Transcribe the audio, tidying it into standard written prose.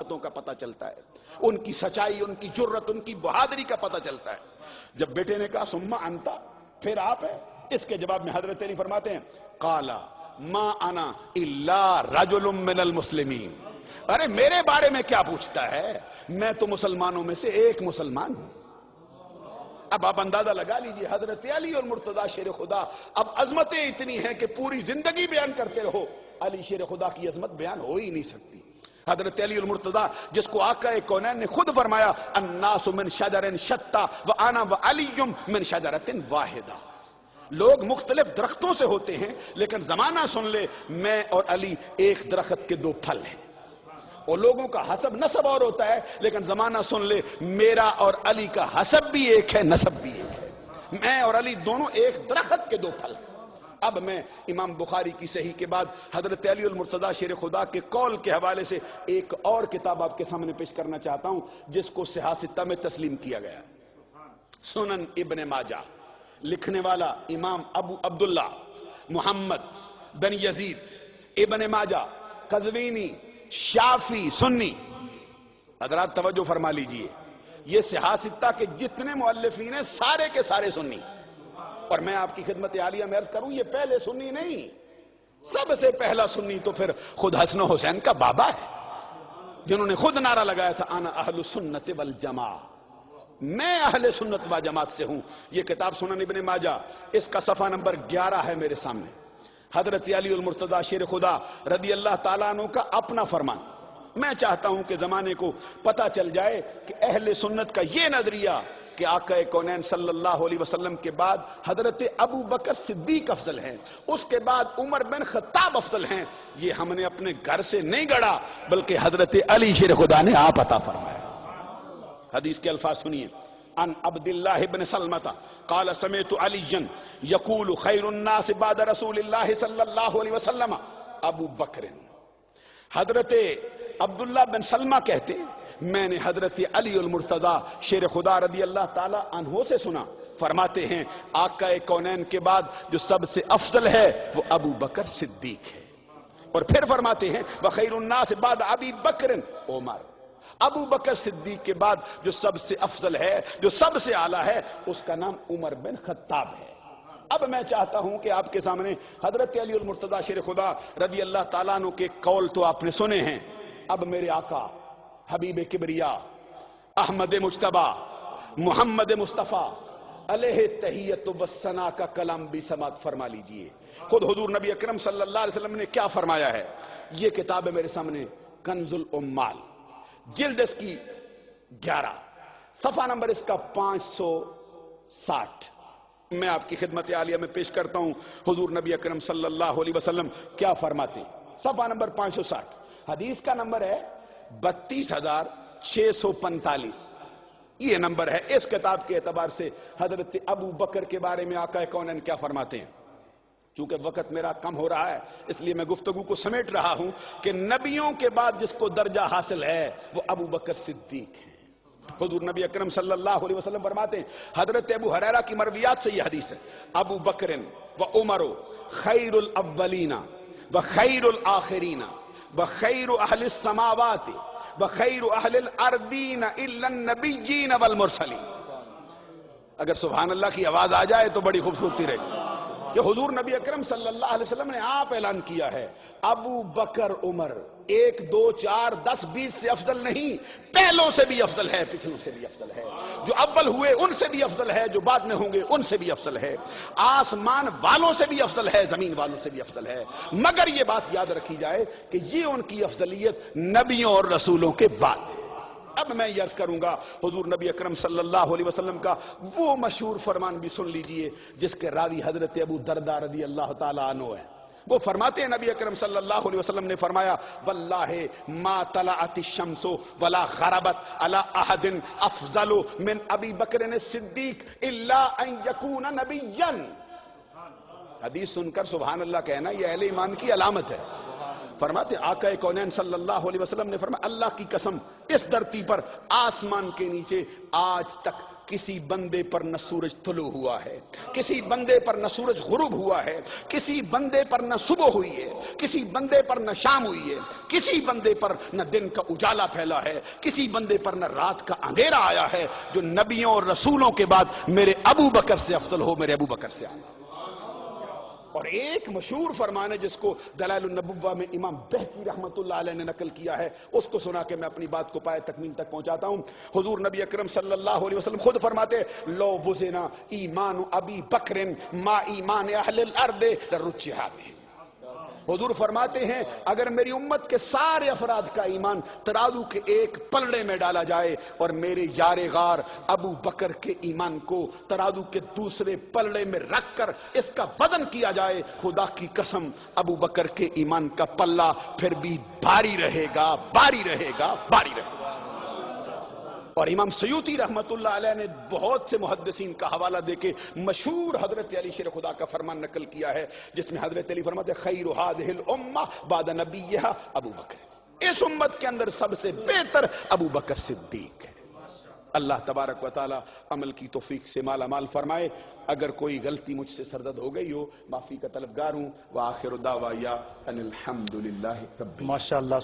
باتوں کا پتہ چلتا ہے، ان کی سچائی، ان کی جرت، ان کی بہادری کا پتہ چلتا ہے۔ جب بیٹے نے کہا ثم انت، پھر آپ ہے، اس کے جواب میں حضرت علی فرماتے ہیں قال ما انا الا رجل من المسلمین، ارے میرے بارے میں کیا پوچھتا ہے، میں تو مسلمانوں میں سے ایک مسلمان ہوں۔ اب آپ اندازہ لگا لیجئے حضرت علی اور مرتضی شیر خدا، اب عظمتیں اتنی ہیں کہ پوری زندگی بیان کرتے رہو، علی شیر خدا کی عظمت بیان ہو ہی نہیں سکتی۔ حضرت علی المرتضی جس کو آقا کونین نے خود فرمایا الناس من شجر شتى وانا وعلی من شجرۃ واحدہ، لوگ مختلف درختوں سے ہوتے ہیں لیکن زمانہ سن لے میں اور علی ایک درخت کے دو پھل ہیں، اور لوگوں کا حسب نسب اور ہوتا ہے لیکن زمانہ سن لے میرا اور علی کا حسب بھی ایک ہے، نسب بھی ایک ہے، میں اور علی دونوں ایک درخت کے دو پھل ہیں۔ اب میں امام بخاری کی صحیح کے بعد حضرت علی المرتضی شیر خدا کے قول کے حوالے سے ایک اور کتاب آپ کے سامنے پیش کرنا چاہتا ہوں جس کو صحاح ستہ میں تسلیم کیا گیا ہے، سنن ابن ماجہ، لکھنے والا امام ابو عبداللہ محمد بن یزید ابن ماجہ قزوینی شافی سنی۔ حضرات توجہ فرما لیجئے، یہ صحاح ستہ کے جتنے مؤلفین ہیں سارے کے سارے سنی، اور میں آپ کی خدمت عالیہ میں عرض کروں یہ پہلے سنی نہیں، سب سے پہلا سنی تو پھر خود حسن و حسین کا بابا ہے، جنہوں نے خود نعرہ لگایا تھا انا اہل سنت والجماع، میں اہل سنت و جماعت سے ہوں۔ یہ کتاب سنن ابن ماجہ، اس کا صفحہ نمبر 11 ہے میرے سامنے۔ حضرت علی المرتضی شیر خدا رضی اللہ تعالیٰ عنہ کا اپنا فرمان، میں چاہتا ہوں کہ زمانے کو پتہ چل جائے کہ اہل سنت کا یہ نظریہ کہ آقا کونین صلی اللہ علیہ وسلم کے بعد حضرت ابو بکر صدیق افضل ہیں، اس کے بعد عمر بن خطاب افضل ہیں، یہ ہم نے اپنے گھر سے نہیں گڑا بلکہ حضرت علی شیر خدا نے آپ عطا فرمایا۔ حدیث کے الفاظ سنیے، عن عبداللہ بن سلمۃ قال سمعت علیا یقول خیر الناس بعد رسول اللہ صلی اللہ علیہ وسلم ابو بکر۔ حضرت عبداللہ بن سلمہ کہتے میں نے حضرت علی المرتضی شیر خدا رضی اللہ تعالی عنہ سے سنا، فرماتے ہیں آقا کونین کے بعد جو سب سے افضل ہے وہ ابو بکر صدیق ہے، اور پھر فرماتے ہیں وخیر الناس بعد ابی بکر عمر، ابو بکر صدیق کے بعد جو سب سے افضل ہے، جو سب سے اعلیٰ ہے، اس کا نام عمر بن خطاب ہے۔ اب میں چاہتا ہوں کہ آپ کے سامنے حضرت علی المرتضی شیر خدا رضی اللہ تعالیٰ عنہ کے قول تو آپ نے سنے ہیں، اب میرے آقا حبیب کبریا احمد مجتبی محمد مصطفیٰ علیہ تحیت و ثنا کا کلام بھی سماعت فرما لیجئے۔ خود حضور نبی اکرم صلی اللہ علیہ وسلم نے کیا فرمایا ہے، یہ کتاب ہے میرے سامنے کنز الامال، جلد اس کی 11، صفحہ نمبر اس کا 560۔ میں آپ کی خدمت عالیہ میں پیش کرتا ہوں حضور نبی اکرم صلی اللہ علیہ وسلم کیا فرماتے ہیں، صفحہ نمبر 560، حدیث کا نمبر ہے 32645، یہ نمبر ہے۔ اس کتاب کے اعتبار سے حضرت ابو بکر کے بارے میں آقا کونین کیا فرماتے ہیں، چونکہ وقت میرا کم ہو رہا ہے اس لیے میں گفتگو کو سمیٹ رہا ہوں کہ نبیوں کے بعد جس کو درجہ حاصل ہے وہ ابو بکر صدیق ہیں۔ حضور نبی اکرم صلی اللہ علیہ وسلم فرماتے ہیں، حضرت ابو ہریرہ کی مرویات سے یہ حدیث ہے، ابو بکر و عمر خیر الاولین و خیر الآخرین و خیر اہل السماوات و خیر اہل الارضین الا النبیین والمرسلین۔ اگر سبحان اللہ کی آواز آ جائے تو بڑی خوبصورتی رہے گی کہ حضور نبی اکرم صلی اللہ علیہ وسلم نے آپ اعلان کیا ہے ابو بکر عمر 1 2 4 10 20 سے افضل نہیں، پہلوں سے بھی افضل ہے، پچھلوں سے بھی افضل ہے، جو اول ہوئے ان سے بھی افضل ہے، جو بعد میں ہوں گے ان سے بھی افضل ہے، آسمان والوں سے بھی افضل ہے، زمین والوں سے بھی افضل ہے، مگر یہ بات یاد رکھی جائے کہ یہ ان کی افضلیت نبیوں اور رسولوں کے بعد ہے۔ اب میں یہ عرض کروں گا حضور نبی اکرم صلی اللہ علیہ وسلم کا وہ مشہور فرمان بھی سن لیجئے جس کے راوی حضرت ابو درداء رضی اللہ تعالیٰ عنہ ہے۔ وہ فرماتے ہیں نبی اکرم صلی اللہ علیہ وسلم نے فرمایا واللہ ما طلعت الشمس ولا غربت على احد افضل من ابی بکر الصدیق الا ان یکون نبیا۔ حدیث سن کر سبحان اللہ کہنا یہ اہل ایمان کی علامت ہے۔ فرماتے آقا کونین صلی اللہ علیہ وسلم نے فرمایا اللہ کی قسم اس دھرتی پر آسمان کے نیچے آج تک کسی بندے پر نہ سورج طلوع ہوا ہے، کسی بندے پر نہ سورج غروب ہوا ہے، کسی بندے پر نہ صبح ہوئی ہے، کسی بندے پر نہ شام ہوئی ہے، کسی بندے پر نہ دن کا اجالا پھیلا ہے، کسی بندے پر نہ رات کا اندھیرا آیا ہے جو نبیوں اور رسولوں کے بعد میرے ابو بکر سے افضل ہو، میرے ابو بکر سے آیا۔ اور ایک مشہور فرمان ہے جس کو دلائل النبوہ میں امام بہقی رحمت اللہ علیہ نے نقل کیا ہے، اس کو سنا کے میں اپنی بات کو پائے تکمیل تک پہنچاتا ہوں۔ حضور نبی اکرم صلی اللہ علیہ وسلم خود فرماتے لو وزنا ایمان ابی بکر ما ایمان اہل الارض لرجح بہ۔ حضور فرماتے ہیں اگر میری امت کے سارے افراد کا ایمان ترازو کے ایک پلڑے میں ڈالا جائے اور میرے یار غار ابو بکر کے ایمان کو ترازو کے دوسرے پلڑے میں رکھ کر اس کا وزن کیا جائے، خدا کی قسم ابو بکر کے ایمان کا پلہ پھر بھی بھاری رہے گا، بھاری رہے گا، بھاری رہے گا۔ اور امام سیوطی رحمت اللہ علیہ نے بہت سے محدثین کا حوالہ دے کے مشہور حضرت علی شیر خدا کا فرمان نقل کیا ہے، جس میں حضرت علی فرماتے خیر هذه الامہ بعد نبیها ابو بکر، اس امت کے اندر سب سے بہتر ابو بکر صدیق ہے۔ اللہ تبارک و تعالی عمل کی توفیق سے مالا مال فرمائے۔ اگر کوئی غلطی مجھ سے سرزد ہو گئی ہو معافی کا طلبگار ہوں۔ وآخر دعوایا ان الحمدللہ رب۔ ماشاءاللہ۔